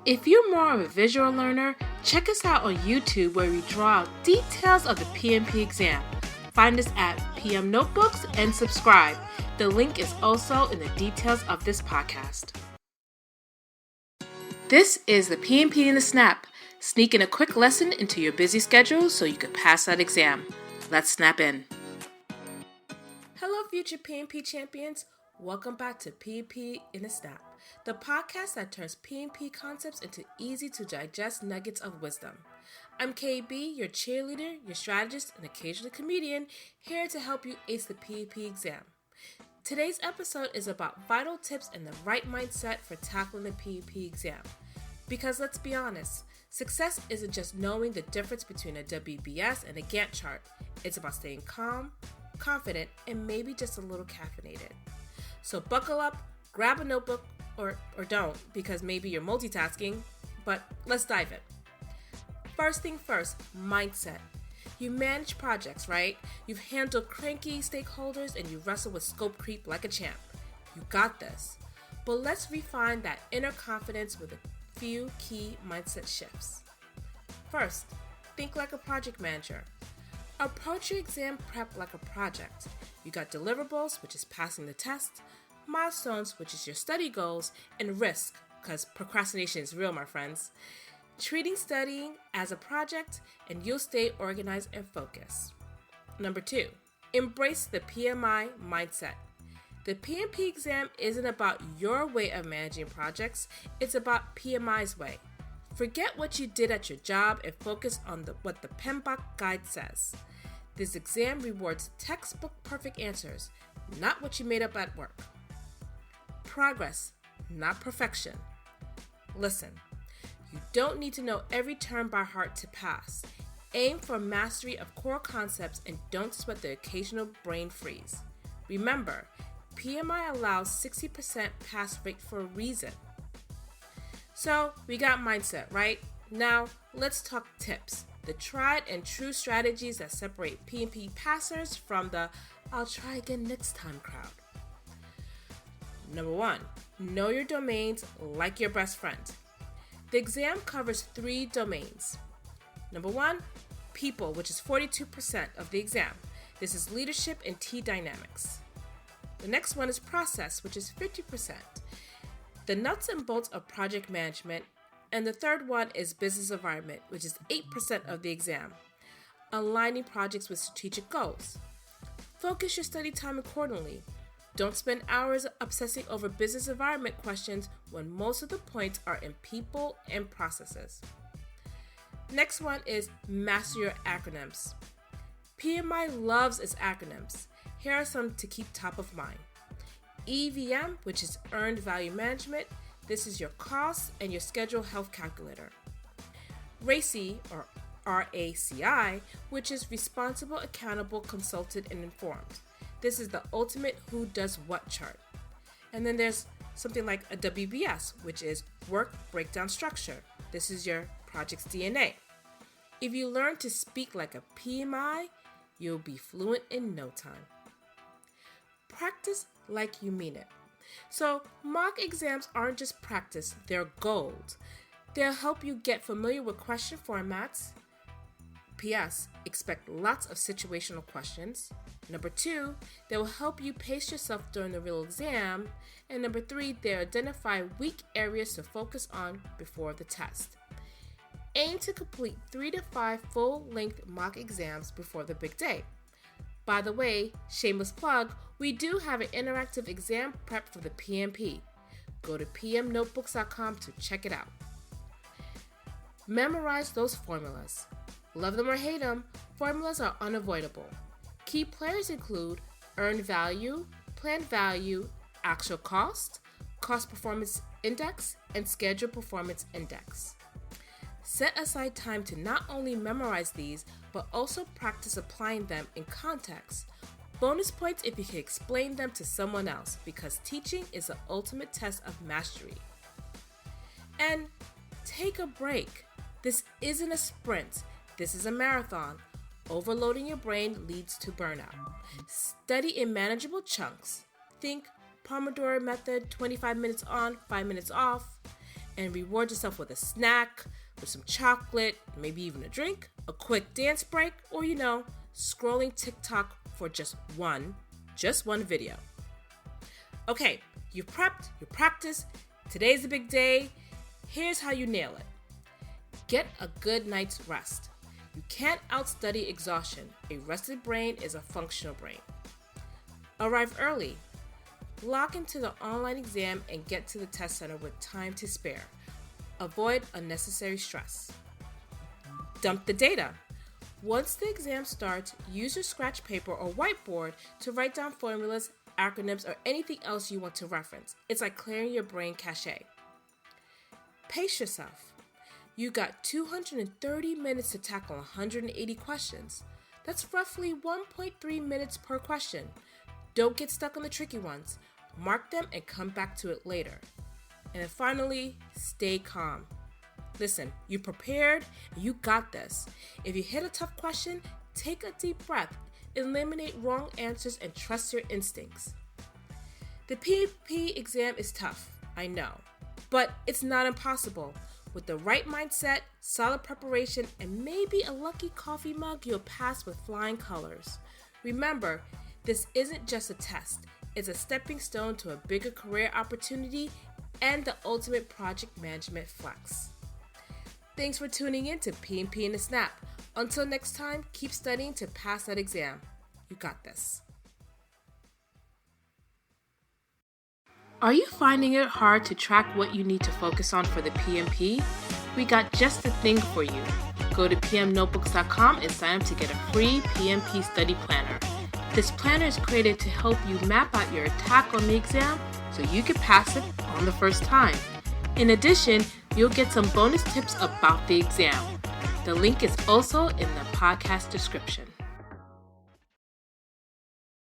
If you're more of a visual learner, check us out on YouTube where we draw out details of the PMP exam. Find us at PM Notebooks and subscribe. The link is also in the details of this podcast. This is the PMP in the Snap. Sneak in a quick lesson into your busy schedule so you can pass that exam. Let's snap in. Hello, future PMP champions. Welcome back to PMP in a Snap, the podcast that turns PMP concepts into easy-to-digest nuggets of wisdom. I'm KB, your cheerleader, your strategist, and occasionally comedian, here to help you ace the PMP exam. Today's episode is about vital tips and the right mindset for tackling the PMP exam. Because let's be honest, success isn't just knowing the difference between a WBS and a Gantt chart. It's about staying calm, confident, and maybe just a little caffeinated. So buckle up, grab a notebook, or don't, because maybe you're multitasking, but let's dive in. First thing first, mindset. You manage projects, right? You've handled cranky stakeholders and you wrestle with scope creep like a champ. You got this. But let's refine that inner confidence with a few key mindset shifts. First, think like a project manager. Approach your exam prep like a project. You got deliverables, which is passing the test, milestones, which is your study goals, and risk, because procrastination is real, my friends. Treating studying as a project, and you'll stay organized and focused. Number 2, embrace the PMI mindset. The PMP exam isn't about your way of managing projects, it's about PMI's way. Forget what you did at your job and focus on what the PMBOK guide says. This exam rewards textbook perfect answers, not what you made up at work. Progress, not perfection. Listen, you don't need to know every term by heart to pass. Aim for mastery of core concepts and don't sweat the occasional brain freeze. Remember, PMI allows 60% pass rate for a reason. So, we got mindset, right? Now, let's talk tips. The tried and true strategies that separate PMP passers from the I'll try again next time crowd. Number 1, know your domains like your best friend. The exam covers 3 domains. Number 1, people, which is 42% of the exam. This is leadership and team dynamics. The next one is process, which is 50%. The nuts and bolts of project management. And the third one is business environment, which is 8% of the exam. Aligning projects with strategic goals. Focus your study time accordingly. Don't spend hours obsessing over business environment questions when most of the points are in people and processes. Next one is master your acronyms. PMI loves its acronyms. Here are some to keep top of mind. EVM, which is Earned Value Management. This is your cost and your schedule health calculator. RACI, or RACI, which is Responsible, Accountable, Consulted, and Informed. This is the ultimate who does what chart. And then there's something like a WBS, which is Work Breakdown Structure. This is your project's DNA. If you learn to speak like a PMI, you'll be fluent in no time. Practice like you mean it. So mock exams aren't just practice, they're gold. They'll help you get familiar with question formats. P.S. Expect lots of situational questions. Number 2, they will help you pace yourself during the real exam. And number 3, they identify weak areas to focus on before the test. Aim to complete 3 to 5 full-length mock exams before the big day. By the way, shameless plug, we do have an interactive exam prep for the PMP. Go to pmnotebooks.com to check it out. Memorize those formulas. Love them or hate them, formulas are unavoidable. Key players include earned value, planned value, actual cost, cost performance index, and schedule performance index. Set aside time to not only memorize these, but also practice applying them in context. Bonus points if you can explain them to someone else, because teaching is the ultimate test of mastery. And take a break. This isn't a sprint. This is a marathon. Overloading your brain leads to burnout. Study in manageable chunks. Think Pomodoro method, 25 minutes on, 5 minutes off. and reward yourself with a snack, with some chocolate, maybe even a drink, a quick dance break, or scrolling TikTok for just one video. Okay, you prepped, you practiced, today's the big day. Here's how you nail it. Get a good night's rest. You can't outstudy exhaustion. A rested brain is a functional brain. Arrive early. Log into the online exam and get to the test center with time to spare. Avoid unnecessary stress. Dump the data. Once the exam starts, use your scratch paper or whiteboard to write down formulas, acronyms, or anything else you want to reference. It's like clearing your brain cache. Pace yourself. You got 230 minutes to tackle 180 questions. That's roughly 1.3 minutes per question. Don't get stuck on the tricky ones. Mark them and come back to it later. And then finally, stay calm. Listen, you prepared, you got this. If you hit a tough question, take a deep breath, eliminate wrong answers, and trust your instincts. The PMP exam is tough, I know, but it's not impossible. With the right mindset, solid preparation, and maybe a lucky coffee mug, you'll pass with flying colors. Remember, this isn't just a test. It's a stepping stone to a bigger career opportunity and the ultimate project management flex. Thanks for tuning in to PMP and the Snap. Until next time, keep studying to pass that exam. You got this. Are you finding it hard to track what you need to focus on for the PMP? We got just the thing for you. Go to pmnotebooks.com and sign up to get a free PMP study planner. This planner is created to help you map out your attack on the exam so you can pass it on the first time. In addition, you'll get some bonus tips about the exam. The link is also in the podcast description.